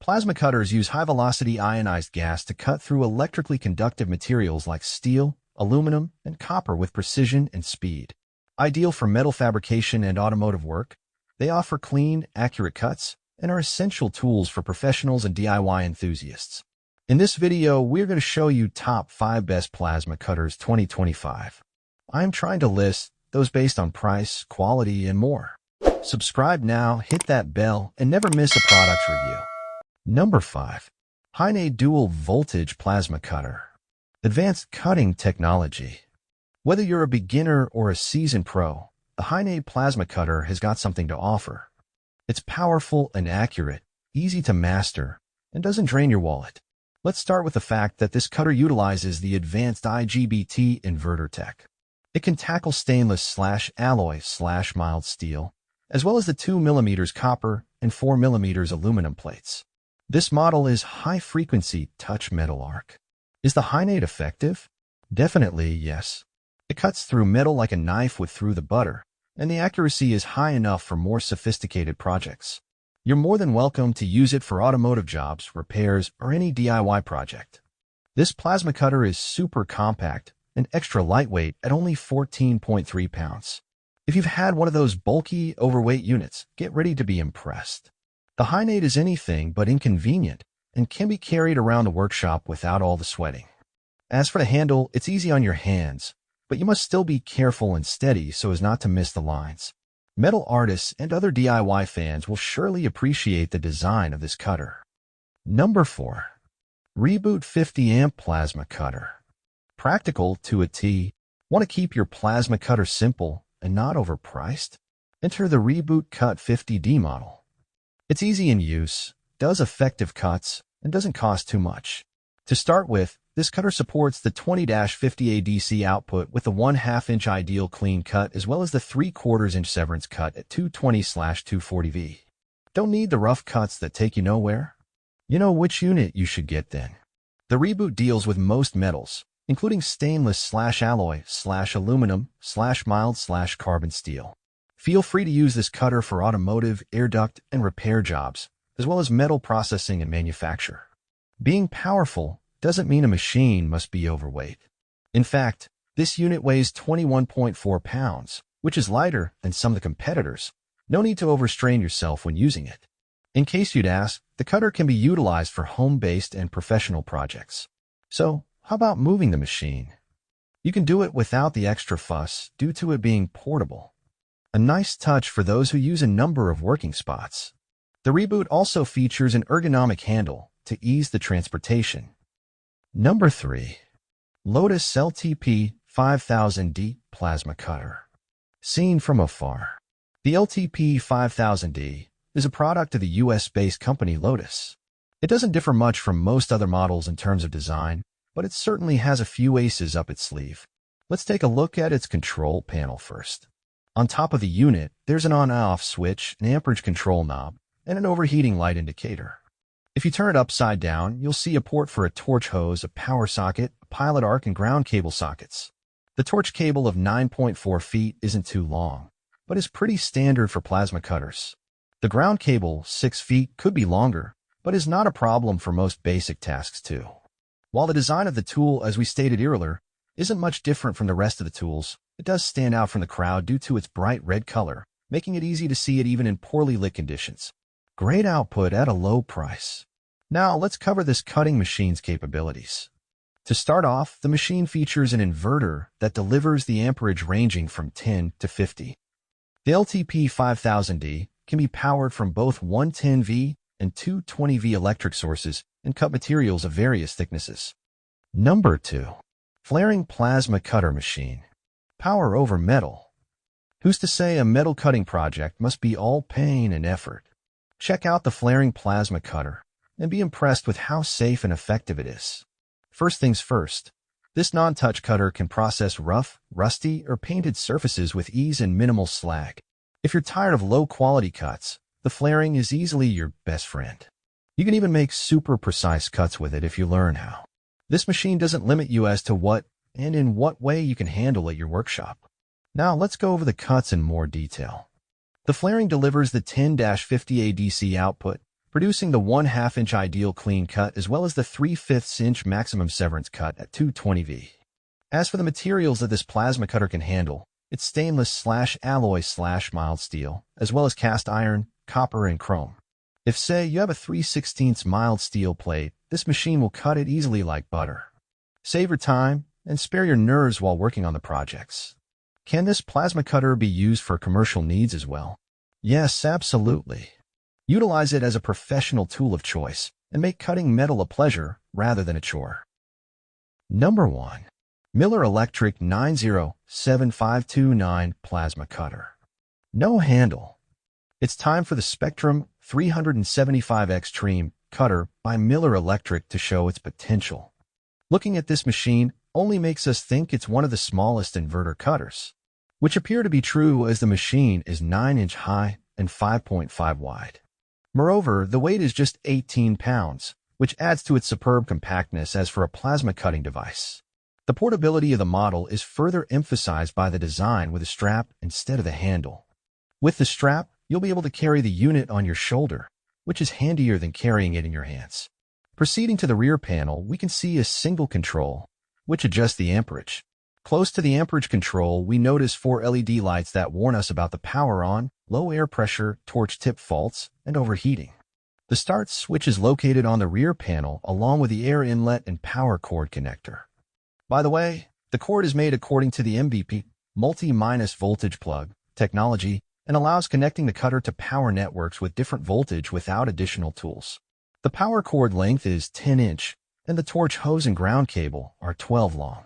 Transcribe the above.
Plasma cutters use high-velocity ionized gas to cut through electrically conductive materials like steel, aluminum, and copper with precision and speed. Ideal for metal fabrication and automotive work, they offer clean, accurate cuts and are essential tools for professionals and DIY enthusiasts. In this video, we're going to show you top 5 best plasma cutters 2025. I'm trying to list those based on price, quality, and more. Subscribe now, hit that bell, and never miss a product review. Number 5. HAIN Dual Voltage Plasma Cutter. Advanced cutting technology. Whether you're a beginner or a seasoned pro, the HAIN plasma cutter has got something to offer. It's powerful and accurate, easy to master, and doesn't drain your wallet. Let's start with the fact that this cutter utilizes the advanced IGBT inverter tech. It can tackle stainless/alloy/mild steel, as well as the 2mm copper and 4mm aluminum plates. This model is high-frequency touch metal arc. Is the HAIN effective? Definitely yes. It cuts through metal like a knife would through the butter, and the accuracy is high enough for more sophisticated projects. You're more than welcome to use it for automotive jobs, repairs, or any DIY project. This plasma cutter is super compact and extra lightweight at only 14.3 pounds. If you've had one of those bulky, overweight units, get ready to be impressed. The HAIN is anything but inconvenient and can be carried around the workshop without all the sweating. As for the handle, it's easy on your hands, but you must still be careful and steady so as not to miss the lines. Metal artists and other DIY fans will surely appreciate the design of this cutter. Number 4. Reboot 50 amp Plasma Cutter. Practical to a T. Want to keep your plasma cutter simple and not overpriced? Enter the Reboot Cut 50D model. It's easy in use, does effective cuts, and doesn't cost too much. To start with, this cutter supports the 20-50 ADC output with the 1/2-inch ideal clean cut as well as the 3/4-inch severance cut at 220/240V. Don't need the rough cuts that take you nowhere? You know which unit you should get then. The Reboot deals with most metals, including stainless/alloy/aluminum/mild/carbon steel. Feel free to use this cutter for automotive, air duct, and repair jobs, as well as metal processing and manufacture. Being powerful doesn't mean a machine must be overweight. In fact, this unit weighs 21.4 pounds, which is lighter than some of the competitors. No need to overstrain yourself when using it. In case you'd ask, the cutter can be utilized for home-based and professional projects. So, how about moving the machine? You can do it without the extra fuss due to it being portable. A nice touch for those who use a number of working spots. The Reboot also features an ergonomic handle to ease the transportation. Number 3. Lotus LTP 5000D Plasma Cutter. Seen from afar. The LTP 5000D is a product of the US-based company Lotus. It doesn't differ much from most other models in terms of design, but it certainly has a few aces up its sleeve. Let's take a look at its control panel first. On top of the unit, there's an on-off switch, an amperage control knob, and an overheating light indicator. If you turn it upside down, you'll see a port for a torch hose, a power socket, a pilot arc, and ground cable sockets. The torch cable of 9.4 feet isn't too long, but is pretty standard for plasma cutters. The ground cable, 6 feet, could be longer, but is not a problem for most basic tasks too. While the design of the tool, as we stated earlier, isn't much different from the rest of the tools, it does stand out from the crowd due to its bright red color, making it easy to see it even in poorly lit conditions. Great output at a low price. Now let's cover this cutting machine's capabilities. To start off, the machine features an inverter that delivers the amperage ranging from 10 to 50. The LTP 5000D can be powered from both 110V and 220V electric sources and cut materials of various thicknesses. Number 2. Flaring Plasma Cutter Machine. Power over metal. Who's to say a metal cutting project must be all pain and effort? Check out the flaring plasma cutter and be impressed with how safe and effective it is. First things first, this non-touch cutter can process rough, rusty, or painted surfaces with ease and minimal slag. If you're tired of low-quality cuts, the flaring is easily your best friend. You can even make super precise cuts with it if you learn how. This machine doesn't limit you as to what and in what way you can handle at your workshop. Now let's go over the cuts in more detail. The flaring delivers the 10-50 ADC output, producing the 1/2 inch ideal clean cut as well as the 3/5 inch maximum severance cut at 220V. As for the materials that this plasma cutter can handle, it's stainless/alloy/mild steel, as well as cast iron, copper, and chrome. If, say, you have a 3/16 mild steel plate, this machine will cut it easily like butter. Save your time and spare your nerves while working on the projects. Can this plasma cutter be used for commercial needs as well? Yes, absolutely. Utilize it as a professional tool of choice and make cutting metal a pleasure rather than a chore. Number 1. Miller Electric 907529 Plasma Cutter. No handle. It's time for the Spectrum 375 Extreme Cutter by Miller Electric to show its potential. Looking at this machine only makes us think it's one of the smallest inverter cutters, which appear to be true as the machine is 9 inch high and 5.5 wide. Moreover, the weight is just 18 pounds, which adds to its superb compactness as for a plasma cutting device. The portability of the model is further emphasized by the design with a strap instead of the handle. With the strap, you'll be able to carry the unit on your shoulder, which is handier than carrying it in your hands. Proceeding to the rear panel, we can see a single control, which adjusts the amperage. Close to the amperage control, we notice 4 LED lights that warn us about the power on, low air pressure, torch tip faults, and overheating. The start switch is located on the rear panel along with the air inlet and power cord connector. By the way, the cord is made according to the MVP multi-voltage plug technology and allows connecting the cutter to power networks with different voltage without additional tools. The power cord length is 10 inch and the torch hose and ground cable are 12 long.